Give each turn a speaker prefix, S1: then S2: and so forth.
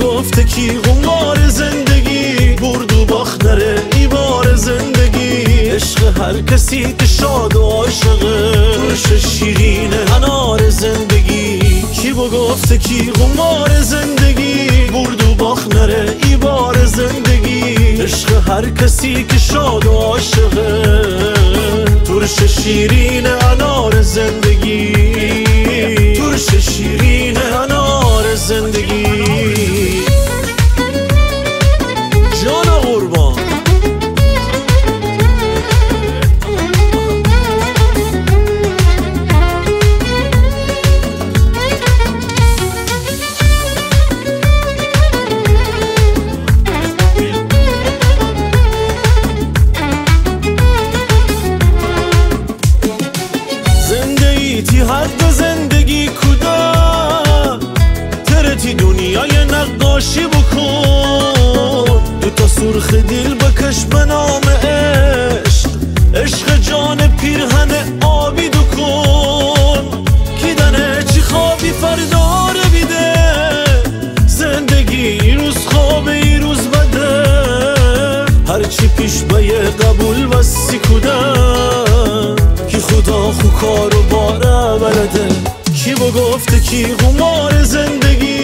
S1: گفته کی قمار زندگی برد و باخت نره ای بار زندگی عشق هر کسی که شاد و عاشقه ترش شیرین انار زندگی کی گفته کی قمار زندگی برد و باخت نره ای بار زندگی عشق هر کسی که شاد و عاشقه ترش شیرین انار زندگی ترش شیرین انار زندگی جان قربان تی حد زندگی کدا ترتی دنیای نقاشی بکن دوتا سرخ دل بکش به نام عشق عشق جان پیرهن آبی دو کن کیدنه چی خوابی فرداره بیده زندگی ای روز خوابه ای روز بده هرچی پیش بایه قبول بسی کدا کی خدا خو کارو باره بلده کی گفته کی قمار زندگی